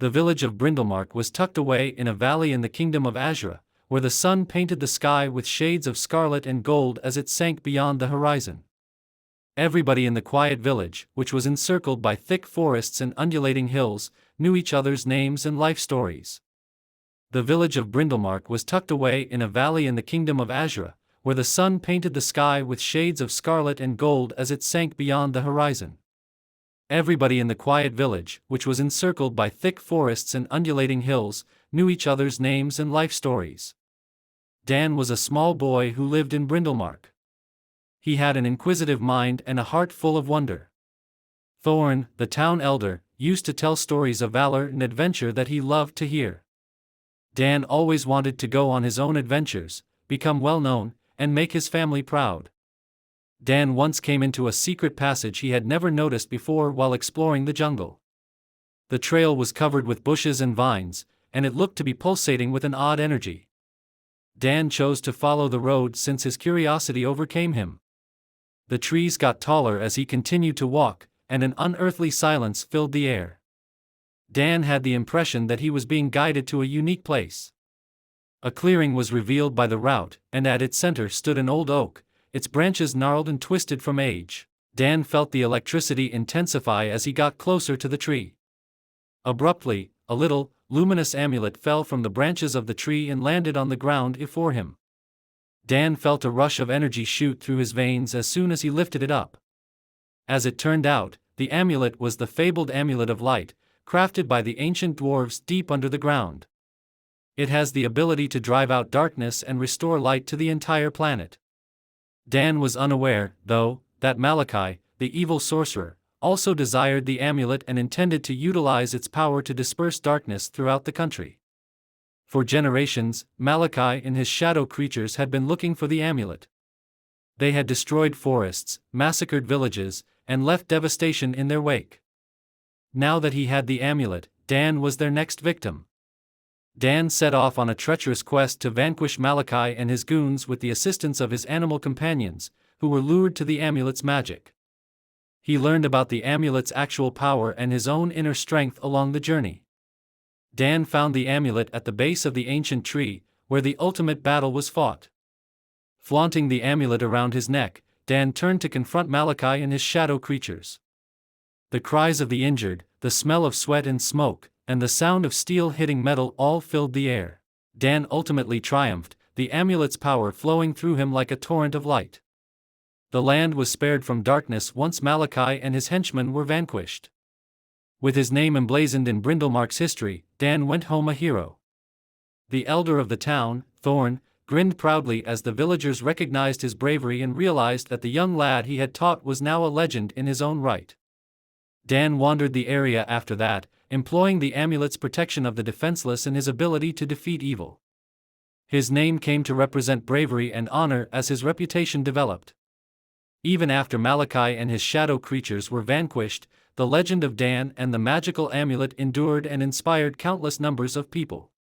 The village of Brindlemark was tucked away in a valley in the kingdom of Azura, where the sun painted the sky with shades of scarlet and gold as it sank beyond the horizon. Everybody in the quiet village, which was encircled by thick forests and undulating hills, knew each other's names and life stories. The village of Brindlemark was tucked away in a valley in the kingdom of Azura, where the sun painted the sky with shades of scarlet and gold as it sank beyond the horizon. Everybody in the quiet village, which was encircled by thick forests and undulating hills, knew each other's names and life stories. Dan was a small boy who lived in Brindlemark. He had an inquisitive mind and a heart full of wonder. Thorn, the town elder, used to tell stories of valor and adventure that he loved to hear. Dan always wanted to go on his own adventures, become well known, and make his family proud. Dan once came into a secret passage he had never noticed before while exploring the jungle. The trail was covered with bushes and vines, and it looked to be pulsating with an odd energy. Dan chose to follow the road since his curiosity overcame him. The trees got taller as he continued to walk, and an unearthly silence filled the air. Dan had the impression that he was being guided to a unique place. A clearing was revealed by the route, and at its center stood an old oak, its branches gnarled and twisted from age. Dan felt the electricity intensify as he got closer to the tree. Abruptly, a little, luminous amulet fell from the branches of the tree and landed on the ground before him. Dan felt a rush of energy shoot through his veins as soon as he lifted it up. As it turned out, the amulet was the fabled Amulet of Light, crafted by the ancient dwarves deep under the ground. It has the ability to drive out darkness and restore light to the entire planet. Dan was unaware, though, that Malachi, the evil sorcerer, also desired the amulet and intended to utilize its power to disperse darkness throughout the country. For generations, Malachi and his shadow creatures had been looking for the amulet. They had destroyed forests, massacred villages, and left devastation in their wake. Now that he had the amulet, Dan was their next victim. Dan set off on a treacherous quest to vanquish Malachi and his goons with the assistance of his animal companions, who were lured to the amulet's magic. He learned about the amulet's actual power and his own inner strength along the journey. Dan found the amulet at the base of the ancient tree, where the ultimate battle was fought. Flaunting the amulet around his neck, Dan turned to confront Malachi and his shadow creatures. The cries of the injured, the smell of sweat and smoke, and the sound of steel hitting metal all filled the air. Dan ultimately triumphed, the amulet's power flowing through him like a torrent of light. The land was spared from darkness once Malachi and his henchmen were vanquished. With his name emblazoned in Brindlemark's history, Dan went home a hero. The elder of the town, Thorn, grinned proudly as the villagers recognized his bravery and realized that the young lad he had taught was now a legend in his own right. Dan wandered the area after that, employing the amulet's protection of the defenseless and his ability to defeat evil. His name came to represent bravery and honor as his reputation developed. Even after Malachi and his shadow creatures were vanquished, the legend of Dan and the magical amulet endured and inspired countless numbers of people.